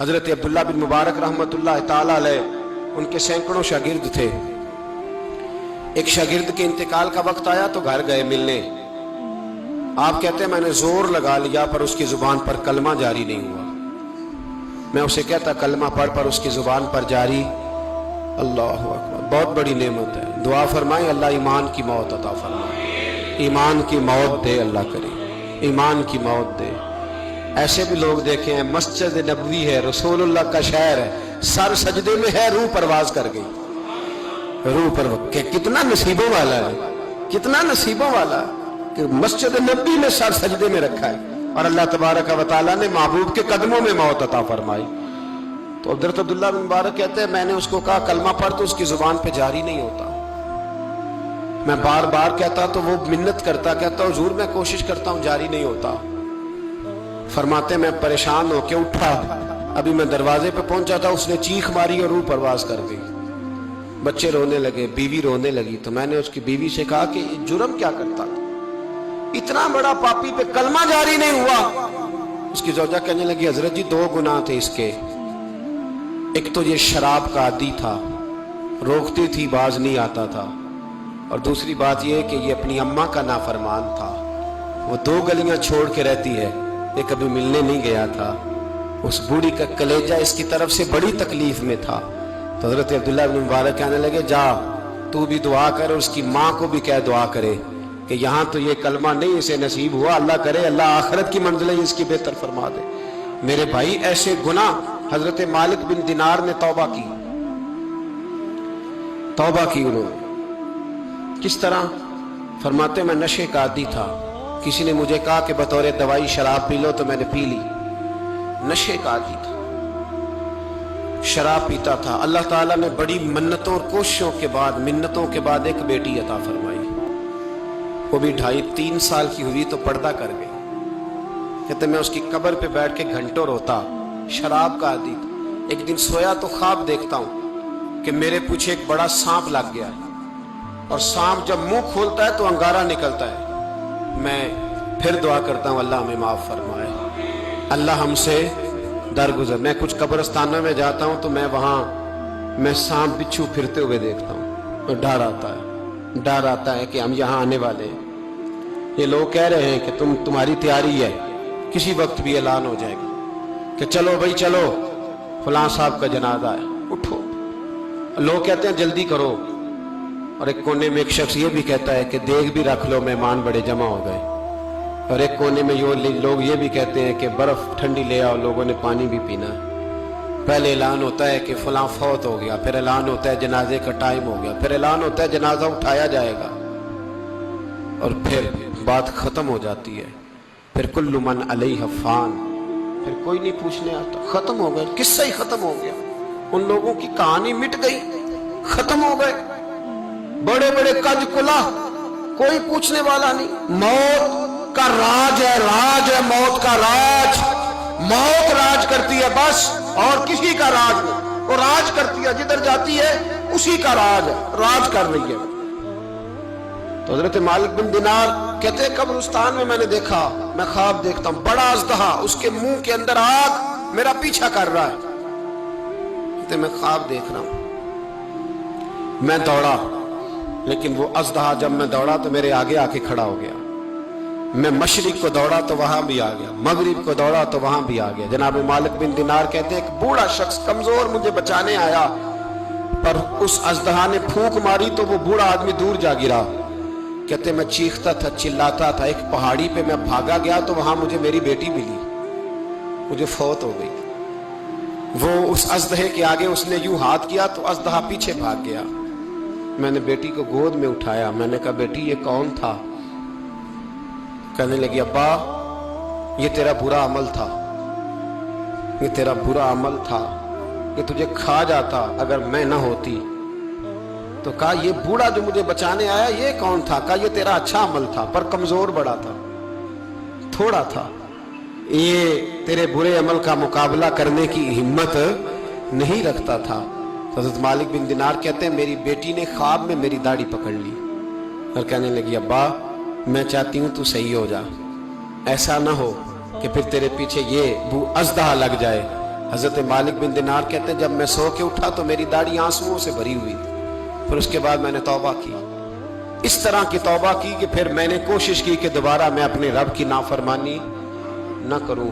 حضرت عبداللہ بن مبارک رحمۃ اللہ تعالی علیہ ان کے سینکڑوں شاگرد تھے. ایک شاگرد کے انتقال کا وقت آیا تو گھر گئے ملنے. آپ کہتے ہیں میں نے زور لگا لیا پر اس کی زبان پر کلمہ جاری نہیں ہوا. میں اسے کہتا کلمہ پڑھ پر اس کی زبان پر جاری. اللہ اکبر، بہت بڑی نعمت ہے. دعا فرمائیں اللہ ایمان کی موت عطا فرمائے، ایمان کی موت دے، اللہ کرے ایمان کی موت دے. ایسے بھی لوگ دیکھے ہیں، مسجد نبوی ہے، رسول اللہ کا شہر ہے، سر سجدے میں ہے، روح پرواز کر گئی. روح پر کہ کتنا نصیبوں والا ہے، کتنا نصیبوں والا کہ مسجد نبی میں سر سجدے میں رکھا ہے اور اللہ تبارک و تعالیٰ نے محبوب کے قدموں میں موت عطا فرمائی. تو حضرت عبداللہ بن مبارک کہتے ہیں میں نے اس کو کہا کلمہ پڑھ تو اس کی زبان پہ جاری نہیں ہوتا. میں بار بار کہتا تو وہ منت کرتا، کہتا حضور میں کوشش کرتا ہوں جاری نہیں ہوتا. فرماتے میں پریشان ہو کے اٹھا، ابھی میں دروازے پہ پہنچا تھا اس نے چیخ ماری اور روح پرواز کر گئی. بچے رونے لگے، بیوی رونے لگی. تو میں نے اس کی بیوی سے کہا کہ جرم کیا کرتا تھا، اتنا بڑا پاپی پہ کلمہ جاری نہیں ہوا. اس کی زوجہ کہنے لگی حضرت جی 2 گناہ تھے اس کے. ایک تو یہ شراب کا عادی تھا، روکتی تھی باز نہیں آتا تھا، اور دوسری بات یہ کہ یہ اپنی اماں کا نافرمان تھا. وہ 2 گلیاں چھوڑ کے رہتی ہے، یہ کبھی ملنے نہیں گیا تھا. اس بوڑھی کا کلیجہ اس کی طرف سے بڑی تکلیف میں تھا. تو حضرت عبداللہ بن مبارک کہنے لگے جا تو بھی دعا کر اور اس کی ماں کو بھی کہہ دعا کرے کہ یہاں تو یہ کلمہ نہیں اسے نصیب ہوا، اللہ کرے اللہ آخرت کی منزلیں اس کی بہتر فرما دے. میرے بھائی ایسے گناہ حضرت مالک بن دینار نے توبہ کی. توبہ کی انہوں نے کس طرح؟ فرماتے میں نشے کا عادی تھا، کسی نے مجھے کہا کہ بطور دوائی شراب پی لو تو میں نے پی لی. نشے کا عادی تھا، شراب پیتا تھا. اللہ تعالیٰ نے بڑی منتوں اور کوششوں کے بعد، منتوں کے بعد ایک بیٹی عطا فرمائی. وہ بھی 2.5-3 سال کی ہوئی تو پردہ کر گئی. کہتے میں اس کی قبر پہ بیٹھ کے گھنٹوں روتا. شراب کا عادی تھا. ایک دن سویا تو خواب دیکھتا ہوں کہ میرے پیچھے ایک بڑا سانپ لگ گیا اور سانپ جب منہ کھولتا ہے تو انگارہ نکلتا ہے. میں پھر دعا کرتا ہوں اللہ ہمیں معاف فرمائے، اللہ ہم سے درگزر. میں کچھ قبرستانوں میں جاتا ہوں تو میں وہاں سانپ بچھو پھرتے ہوئے دیکھتا ہوں اور ڈر آتا ہے کہ ہم یہاں آنے والے ہیں. یہ لوگ کہہ رہے ہیں کہ تمہاری تیاری ہے، کسی وقت بھی اعلان ہو جائے گا کہ چلو بھائی چلو فلاں صاحب کا جنازہ ہے، اٹھو. لوگ کہتے ہیں جلدی کرو، اور ایک کونے میں ایک شخص یہ بھی کہتا ہے کہ دیگ بھی رکھ لو مہمان بڑے جمع ہو گئے. اور ایک کونے میں لوگ یہ بھی کہتے ہیں کہ برف ٹھنڈی لے آؤ، لوگوں نے پانی بھی پینا ہے. پہلے اعلان ہوتا ہے کہ فلاں فوت ہو گیا، پھر اعلان ہوتا ہے جنازے کا ٹائم ہو گیا، پھر اعلان ہوتا ہے جنازہ اٹھایا جائے گا، اور پھر بات ختم ہو جاتی ہے. پھر کل من علیہ فان، پھر کوئی نہیں پوچھنے آتا. ختم ہو گئے، قصہ ہی ختم ہو گیا. ان لوگوں کی کہانی مٹ گئی، ختم ہو گئے. بڑے بڑے کج کلا، کوئی پوچھنے والا نہیں. موت کا راج ہے، راج ہے موت کا راج. موت راج کرتی ہے بس، اور کسی کا راج نہیں. وہ راج کرتی ہے، جدھر جاتی ہے اسی کا راج ہے، راج کر رہی ہے. تو حضرت مالک بن دینار کہتے ہیں قبرستان میں نے دیکھا، میں خواب دیکھتا ہوں بڑا اژدہا، اس کے منہ کے اندر آگ میرا پیچھا کر رہا ہے. کہتے میں خواب دیکھ رہا ہوں. میں دوڑا، لیکن وہ اژدہا جب میں دوڑا تو میرے آگے آ کے کھڑا ہو گیا. میں مشرق کو دوڑا تو وہاں بھی آ گیا، مغرب کو دوڑا تو وہاں بھی آ گیا. جناب مالک بن دینار کہتے ہیں ایک بوڑھا شخص کمزور مجھے بچانے آیا، پر اس اژدہا نے پھونک ماری تو وہ بوڑھا آدمی دور جا گرا. کہتے میں چیختا تھا، چلاتا تھا. ایک پہاڑی پہ میں بھاگا گیا تو وہاں مجھے میری بیٹی ملی، مجھے فوت ہو گئی. وہ اس اژدہے کے آگے اس نے یوں ہاتھ کیا تو اژدہا پیچھے بھاگ گیا. میں نے بیٹی کو گود میں اٹھایا. میں نے کہا بیٹی یہ کون تھا؟ کہنے لگی ابا یہ تیرا برا عمل تھا، یہ تیرا برا عمل تھا، یہ تجھے کھا جاتا اگر میں نہ ہوتی. تو کہا یہ بوڑھا جو مجھے بچانے آیا یہ کون تھا؟ کہا یہ تیرا اچھا عمل تھا، پر کمزور بڑا تھا، تھوڑا تھا، یہ تیرے برے عمل کا مقابلہ کرنے کی ہمت نہیں رکھتا تھا. حضرت مالک بن دینار کہتے ہیں میری بیٹی نے خواب میں میری داڑھی پکڑ لی اور کہنے لگی ابا میں چاہتی ہوں تو صحیح ہو جا، ایسا نہ ہو کہ پھر تیرے پیچھے یہ اژدہا لگ جائے حضرت مالک بن دینار کہتے ہیں جب میں سو کے اٹھا تو میری داڑھی آنسوؤں سے بھری ہوئی تھی، پھر اس کے بعد میں نے توبہ کی، اس طرح کی توبہ کی کہ پھر میں نے کوشش کی کہ دوبارہ میں اپنے رب کی نافرمانی نہ کروں۔